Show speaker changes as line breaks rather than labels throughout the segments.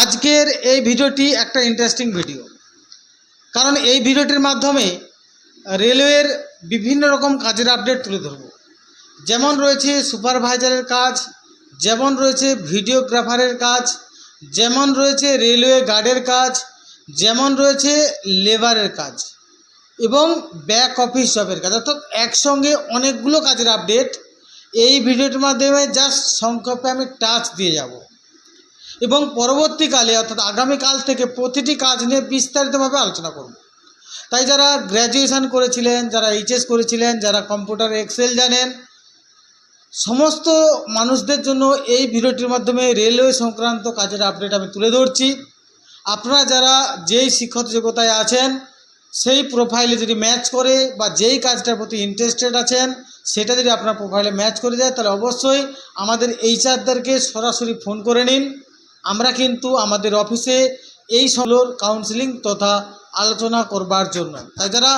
আজকের এই ভিডিওটি একটা ইন্টারেস্টিং ভিডিও, কারণ এই ভিডিওটির মাধ্যমে রেলওয়ের বিভিন্ন রকম কাজের আপডেট তুলে ধরব। যেমন রয়েছে সুপারভাইজারের কাজ, যেমন রয়েছে ভিডিওগ্রাফারের কাজ, যেমন রয়েছে রেলওয়ে গার্ডের কাজ, যেমন রয়েছে লেবারের কাজ এবং ব্যাক অফিস জবের কাজ, অর্থাৎ একসঙ্গে অনেকগুলো কাজের আপডেট এই ভিডিওটির মাধ্যমে জাস্ট সংক্ষেপে আমি টাচ দিয়ে যাব এবং পরবর্তীকালে অর্থাৎ আগামীকাল থেকে প্রতিটি কাজ নিয়ে বিস্তারিতভাবে আলোচনা করব। তাই যারা গ্র্যাজুয়েশন করেছিলেন, যারা এইচএস করেছিলেন, যারা কম্পিউটার এক্সেল জানেন, সমস্ত মানুষদের জন্য এই ভিডিওটির মাধ্যমে রেলওয়ে সংক্রান্ত কাজের আপডেট আমি তুলে ধরছি। আপনারা যারা যেই শিক্ষক যোগ্যতায় আছেন সেই প্রোফাইলে যদি ম্যাচ করে বা যেই কাজটার প্রতি ইন্টারেস্টেড আছেন সেটা যদি আপনার প্রোফাইলে ম্যাচ করে যায়, তাহলে অবশ্যই আমাদের এইচআরদেরকে সরাসরি ফোন করে নিন। আমরা কিন্তু আমাদের অফিসে এই সকলের কাউন্সেলিং তথা আলোচনা করবার জন্য, তাই যারা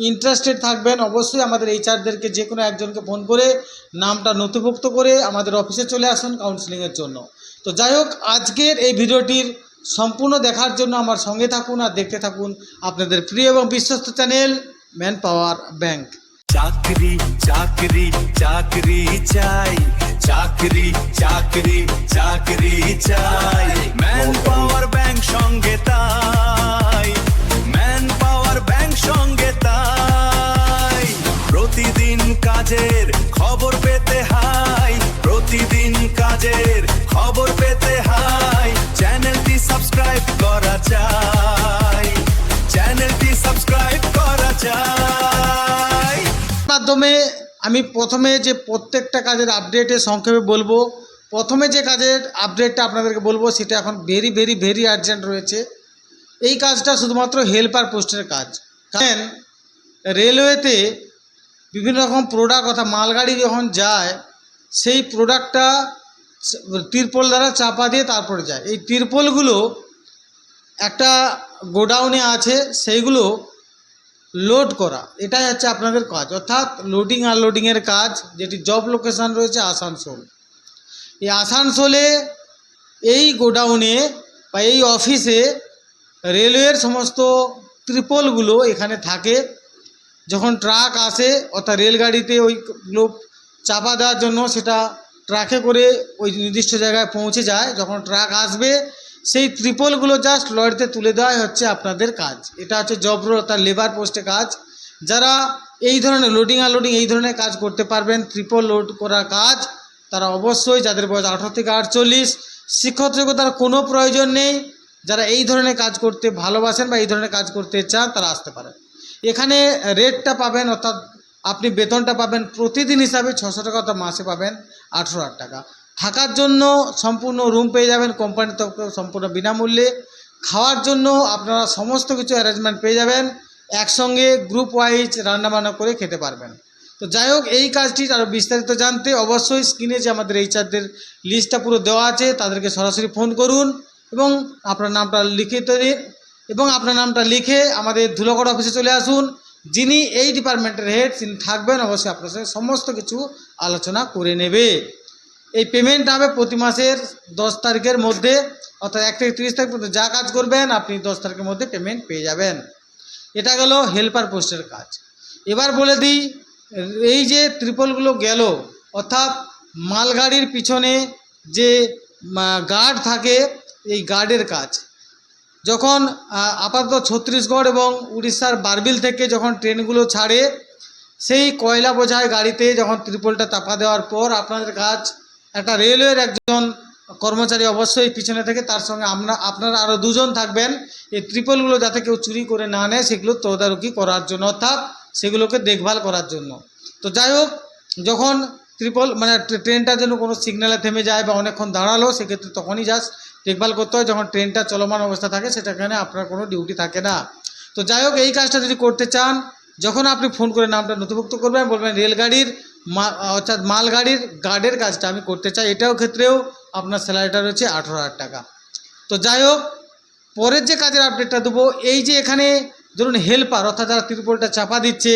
ইন্টারেস্টেড থাকবেন অবশ্যই আমাদের এইচআরদেরকে যে কোনো একজনকে ফোন করে নামটা নথিভুক্ত করে আমাদের অফিসে চলে আসুন কাউন্সেলিংয়ের জন্য। তো যাই হোক, আজকের এই ভিডিওটির সম্পূর্ণ দেখার জন্য আমার সঙ্গে থাকুন আর দেখতে থাকুন আপনাদের প্রিয় এবং বিশ্বস্ত চ্যানেল ম্যান পাওয়ার ব্যাংক।
চাকরি চাকরি চাকরি চাই, চাকরি চাকরি চাকরি চাই, ম্যান পাওয়ার ব্যাংক সঙ্গে তাই, ম্যান পাওয়ার ব্যাংক সঙ্গে তাই। প্রতিদিন কাজের খবর পেতে হাই, প্রতিদিন কাজের খবর পেতে হাই, চ্যানেলটি সাবস্ক্রাইব করা চাই, চ্যানেলটি সাবস্ক্রাইব করা চাই।
মাধ্যমে আমি প্রথমে যে প্রত্যেকটা কাজের আপডেটে সংক্ষেপে বলবো। প্রথমে যে কাজের আপডেটটা আপনাদেরকে বলবো সেটা এখন ভেরি আর্জেন্ট রয়েছে। এই কাজটা শুধুমাত্র হেল্পার পোস্টের কাজ। কারণ রেলওয়েতে বিভিন্ন রকম প্রোডাক্ট অর্থাৎ মালগাড়ি যখন যায় সেই প্রোডাক্টটা তিরপল দ্বারা চাপা দিয়ে তারপরে যায়। এই তিরপলগুলো একটা গোডাউনে আছে, সেইগুলো লোড করা, এটাই হচ্ছে আপনাদের কাজ, অর্থাৎ লোডিং আনলোডিংয়ের কাজ, যেটি জব লোকেশান রয়েছে আসানসোল। এই আসানসোলে এই গোডাউনে বা এই অফিসে রেলওয়ের সমস্ত ত্রিপলগুলো এখানে থাকে। যখন ট্রাক আসে অর্থাৎ রেলগাড়িতে ওইগুলো চাপা দেওয়ার জন্য সেটা ট্রাকে করে ওই নির্দিষ্ট জায়গায় পৌঁছে যায়, যখন ট্রাক আসবে সেই ত্রিপলগুলো জাস্ট লরিতে তুলে দেওয়াই হচ্ছে আপনাদের কাজ। এটা হচ্ছে জব রোল অর্থাৎ লেবার পোস্টে কাজ। যারা এই ধরনের লোডিং আনলোডিং এই ধরনের কাজ করতে পারবেন, ত্রিপল লোড করার কাজ, তারা অবশ্যই, যাদের বয়স 18 থেকে 48, শিক্ষক যোগ্যতার কোনো প্রয়োজন নেই, যারা এই ধরনের কাজ করতে ভালোবাসেন বা এই ধরনের কাজ করতে চান তারা আসতে পারেন। এখানে রেটটা পাবেন অর্থাৎ আপনি বেতনটা পাবেন প্রতিদিন হিসাবে 600 টাকা, অর্থাৎ মাসে পাবেন 18,000 টাকা। থাকার জন্য সম্পূর্ণ রুম পেয়ে যাবেন কোম্পানির তরফে সম্পূর্ণ বিনামূল্যে। খাওয়ার জন্য আপনারা সমস্ত কিছু অ্যারেঞ্জমেন্ট পেয়ে যাবেন, একসঙ্গে গ্রুপ ওয়াইজ রান্নাবান্না করে খেতে পারবেন। তো যাই হোক, এই কাজটি আরও বিস্তারিত জানতে অবশ্যই স্ক্রিনে যে আমাদের এইচআরদের লিস্টটা পুরো দেওয়া আছে তাদেরকে সরাসরি ফোন করুন এবং আপনার নামটা লিখে দিন এবং আপনার নামটা লিখে আমাদের ধুলাগড় অফিসে চলে আসুন। যিনি এই ডিপার্টমেন্টের হেড তিনি থাকবেন, অবশ্যই আপনার সঙ্গে সমস্ত কিছু আলোচনা করে নেবে। এই পেমেন্ট হবে প্রতি মাসের 10 তারিখের মধ্যে, অর্থাৎ 1 থেকে 30 তারিখ পর্যন্ত যা কাজ করবেন আপনি 10 তারিখের মধ্যে পেমেন্ট পেয়ে যাবেন। এটা গেল হেল্পার পোস্টের কাজ। এবার বলে দিই, এই যে ত্রিপলগুলো গেল, অর্থাৎ মালগাড়ির পিছনে যে গার্ড থাকে এই গার্ডের কাজ। যখন আপাতত ছত্তিশগড় এবং উড়িষ্যার বারবিল থেকে যখন ট্রেনগুলো ছাড়ে, সেই কয়লা বোঝাই গাড়িতে যখন ত্রিপলটা চাপা দেওয়ার পর আপনাদের কাজ, একটা রেলওয়ের একজন কর্মচারী অবশ্যই পিছনে থেকে, তার সঙ্গে আপনারা আরও 2 জন থাকবেন এই ত্রিপলগুলো যাতে কেউ চুরি করে না নেয় সেগুলো তদারকি করার জন্য, অর্থাৎ সেগুলোকে দেখভাল করার জন্য। তো যাই হোক, যখন ত্রিপল ট্রেনটা যেন কোনো সিগন্যালে থেমে যায় বা অনেকক্ষণ দাঁড়ালো, সেক্ষেত্রে তখনই জাস্ট দেখভাল করতে হয়। যখন ট্রেনটা চলমান অবস্থা থাকে সেটাখানে আপনার কোনো ডিউটি থাকে না। তো যাই হোক, এই কাজটা যদি করতে চান, যখন আপনি ফোন করে নামটা নথিভুক্ত করবেন, বলবেন রেলগাড়ির অর্থাৎ মালগাড়ির গার্ডের কাজটা আমি করতে চাই, এটাও ক্ষেত্রেও আপনার স্যালারিটা রয়েছে 18,000 টাকা। তো যাই হোক, পরের যে কাজের আপডেটটা দেবো, এই যে এখানে ধরুন হেল্পার অর্থাৎ যারা ত্রিপলটা চাপা দিচ্ছে,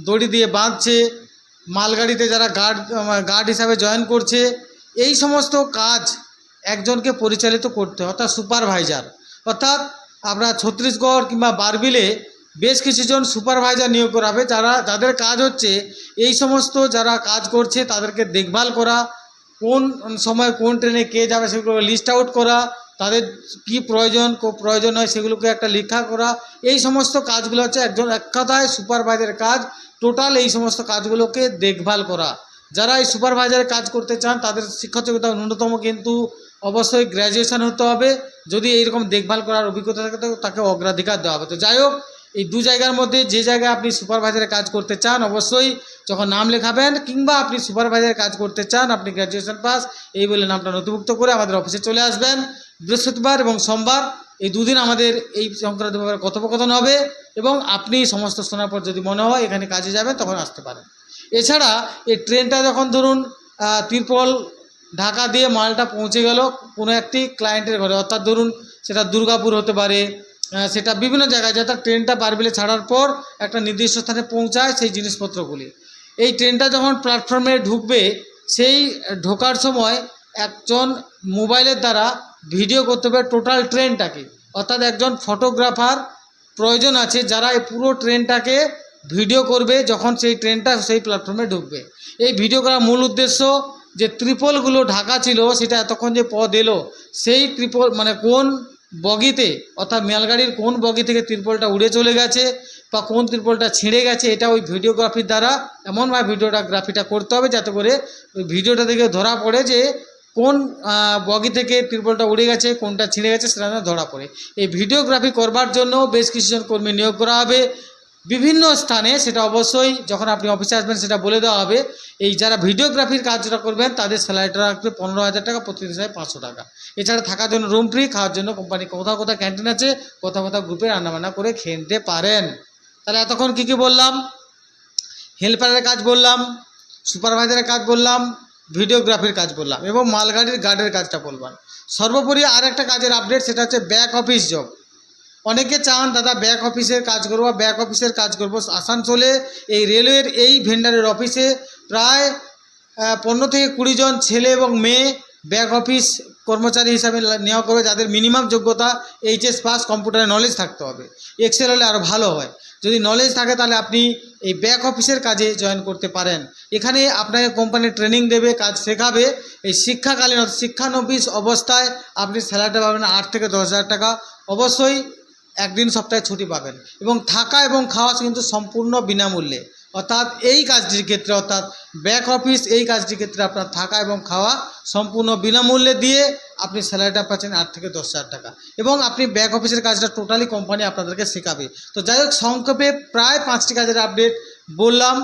দড়ি দিয়ে বাঁধছে, মালগাড়িতে যারা গার্ড হিসাবে জয়েন করছে, এই সমস্ত কাজ একজনকে পরিচালিত করতে হয়, অর্থাৎ সুপারভাইজার। অর্থাৎ আমরা ছত্তিশগড় কিংবা বারবিলে বেশ কিছুজন সুপারভাইজার নিয়োগ করা হবে, যাদের কাজ হচ্ছে এই সমস্ত যারা কাজ করছে তাদেরকে দেখভাল করা, কোন সময় কোন ট্রেনে কে যাবে সেগুলো লিস্ট আউট করা, তাদের কি প্রয়োজন হয় সেগুলোকে একটা লেখা করা। এই সমস্ত কাজগুলো হচ্ছে একজন এক কথায় সুপারভাইজারের কাজ। টোটাল এই সমস্ত কাজগুলোকে দেখভাল করা। যারা এই সুপারভাইজারের কাজ করতে চান তাদের শিক্ষাযোগ্যতা ন্যূনতম কিন্তু অবশ্যই গ্র্যাজুয়েশন হতে হবে। যদি এইরকম দেখভাল করার অভিজ্ঞতা থাকে তো তাকে অগ্রাধিকার দেওয়া হবে। তো যাই হোক, এই দু জায়গার মধ্যে যে জায়গায় আপনি সুপারভাইজারের কাজ করতে চান অবশ্যই যখন নাম লেখাবেন, কিংবা আপনি সুপারভাইজারের কাজ করতে চান, আপনি গ্র্যাজুয়েশন পাস এই বলে নামটা নথিভুক্ত করে আমাদের অফিসে চলে আসবেন। বৃহস্পতিবার এবং সোমবার এই দুদিন আমাদের এই সংক্রান্ত ব্যাপারে কথোপকথন হবে, এবং আপনি সমস্ত শোনার পর যদি মনে হয় এখানে কাজে যাবেন তখন আসতে পারেন। এছাড়া এই ট্রেনটা যখন ধরুন তিরপল ঢাকা দিয়ে মালটা পৌঁছে গেল কোনো একটি ক্লায়েন্টের ঘরে, অর্থাৎ ধরুন সেটা দুর্গাপুর হতে পারে, সেটা বিভিন্ন জায়গায়, যাতে ট্রেনটা বারবিলে ছাড়ার পর একটা নির্দিষ্ট স্থানে পৌঁছায় সেই জিনিসপত্রগুলি। এই ট্রেনটা যখন প্ল্যাটফর্মে ঢুকবে সেই ঢোকার সময় একজন মোবাইলের দ্বারা ভিডিও করতে হবে টোটাল ট্রেনটাকে, অর্থাৎ একজন ফটোগ্রাফার প্রয়োজন আছে যারা এই পুরো ট্রেনটাকে ভিডিও করবে যখন সেই ট্রেনটা সেই প্ল্যাটফর্মে ঢুকবে। এই ভিডিও করার মূল উদ্দেশ্য যে ত্রিপলগুলো ঢাকা ছিল সেটা এতক্ষণ যে পথ এলো সেই ত্রিপল মানে কোন বগিতে, অর্থাৎ মালগাড়ির কোন বগি থেকে ত্রিপলটা উড়ে চলে গেছে বা কোন ত্রিপলটা ছিঁড়ে গেছে, এটা ওই ভিডিওগ্রাফির দ্বারা এমনভাবে গ্রাফিটা করতে হবে যাতে করে ওই ভিডিওটা থেকে ধরা পড়ে যে কোন বগি থেকে ত্রিপলটা উড়ে গেছে, কোনটা ছিঁড়ে গেছে সেটা ধরা পড়ে। এই ভিডিওগ্রাফি করবার জন্য বেশ কিছুজন কর্মী নিয়োগ করা হবে বিভিন্ন স্থানে। সেটা অবশ্যই যখন আপনি অফিসে আসবেন সেটা বলে দেওয়া হবে। এই যারা ভিডিওগ্রাফির কাজটা করবেন তাদের স্যালারিটা রাখবে 15,000 টাকা, প্রতি হিসাবে 500 টাকা। এছাড়া থাকার জন্য রুম ফ্রি, খাওয়ার জন্য কোম্পানি কোথাও ক্যান্টিন আছে, কোথাও গ্রুপে রান্নাবান্না করে খেয়ে নিতে পারেন। তাহলে এতক্ষণ কী বললাম? হেল্পারের কাজ বললাম, সুপারভাইজারের কাজ বললাম, ভিডিওগ্রাফির কাজ বললাম, এবং মালগাড়ির গার্ডের কাজটা বললাম। সর্বোপরি আর একটা কাজের আপডেট, সেটা হচ্ছে ব্যাক অফিস জব। অনেকে চান দাদা ব্যাক অফিসের কাজ করবো, ব্যাক অফিসের কাজ করবো। আসানসোলে এই রেলওয়ের এই ভেন্ডারের অফিসে প্রায় 15 থেকে 20 জন ছেলে এবং মেয়ে ব্যাক অফিস কর্মচারী হিসাবে নেওয়া করবে, যাদের মিনিমাম যোগ্যতা এইচএস পাস, কম্পিউটারে নলেজ থাকতে হবে। এক্সেল হলে আরও ভালো হয়। যদি নলেজ থাকে তাহলে আপনি এই ব্যাক অফিসের কাজে জয়েন করতে পারেন। এখানে আপনাকে কোম্পানি ট্রেনিং দেবে, কাজ শেখাবে। এই শিক্ষাকালীন শিক্ষানবিশ অবস্থায় আপনি স্যালারিটা পাবেন 8 থেকে 10,000 টাকা। অবশ্যই একদিন সপ্তাহে ছুটি পাবেন, এবং থাকা এবং খাওয়া কিন্তু সম্পূর্ণ বিনামূল্যে। অর্থাৎ এই কাজটির ক্ষেত্রে, অর্থাৎ ব্যাক অফিস এই কাজটির ক্ষেত্রে আপনার থাকা এবং খাওয়া সম্পূর্ণ বিনামূল্যে দিয়ে আপনি স্যালারিটা পাচ্ছেন 8 থেকে 10,000 টাকা, এবং আপনি ব্যাক অফিসের কাজটা টোটালি কোম্পানি আপনাদেরকে শেখাবে। তো যাই হোক, সংক্ষেপে প্রায় 5টি কাজের আপডেট বললাম।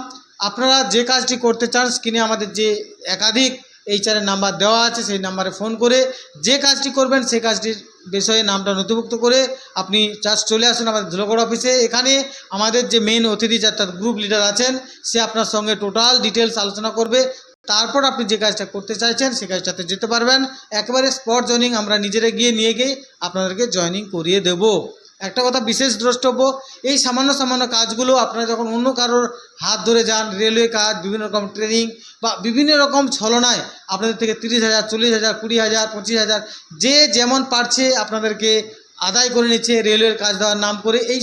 আপনারা যে কাজটি করতে চান স্ক্রিনে আমাদের যে একাধিক এইচআরের নাম্বার দেওয়া আছে সেই নাম্বারে ফোন করে যে কাজটি করবেন সেই কাজটির বিষয়ে নামটা নথিভুক্ত করে আপনি জাস্ট চলে আসুন আমাদের ধুলাগড় অফিসে। এখানে আমাদের যে মেন অতিথি অর্থাৎ গ্রুপ লিডার আছেন, সে আপনার সঙ্গে টোটাল ডিটেলস আলোচনা করবে। তারপর আপনি যে কাজটা করতে চাইছেন সেই কাজটাতে যেতে পারবেন। একেবারে স্পট জয়নিং আমরা নিজেরা নিয়ে গিয়ে আপনাদেরকে জয়নিং করিয়ে দেব। একটা কথা বিশেষ দ্রষ্টব্য, এই সামান্য কাজগুলো আপনারা যখন অন্য কারোর হাত ধরে যান, রেলওয়ে কাজ, বিভিন্ন রকম ট্রেনিং বা বিভিন্ন রকম ছলনায় আপনাদের থেকে 30,000, 40,000, 20,000, 25,000 যে যেমন পারছে আপনাদেরকে আদায় করে নিচ্ছে রেলওয়ের কাজ দেওয়ার নাম করে, এই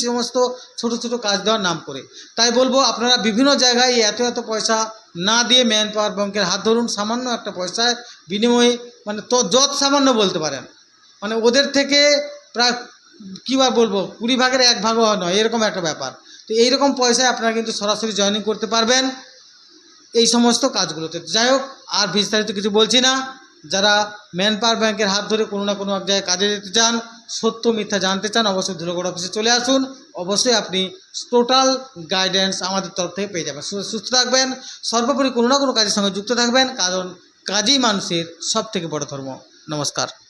সমস্ত ছোটো কাজ দেওয়ার নাম করে। তাই বলবো আপনারা বিভিন্ন জায়গায় এত এত পয়সা না দিয়ে ম্যান পাওয়ার ব্যাংকের হাত ধরুন। সামান্য একটা পয়সায় বিনিময়ে মানে তো যত সামান্য বলতে পারেন, মানে ওদের থেকে প্রায় কী বলবো 20 ভাগের 1 ভাগও নয়, এরকম একটা ব্যাপার। তো এইরকম পয়সায় আপনারা কিন্তু সরাসরি জয়েনিং করতে পারবেন এই সমস্ত কাজগুলোতে। যাই হোক, আর বিস্তারিত কিছু বলছি না। যারা ম্যান পাওয়ার ব্যাংকের হাত ধরে কোনো না কোনো এক জায়গায় কাজে যেতে চান, সত্য মিথ্যা জানতে চান, অবশ্যই ধুলাগড় অফিসে চলে আসুন। অবশ্যই আপনি টোটাল গাইডেন্স আমাদের তরফ থেকে পেয়ে যাবেন। সুস্থ থাকবেন, সর্বোপরি কোনো না কোনো কাজের সঙ্গে যুক্ত থাকবেন, কারণ কাজই মানুষের সবথেকে বড় ধর্ম। নমস্কার।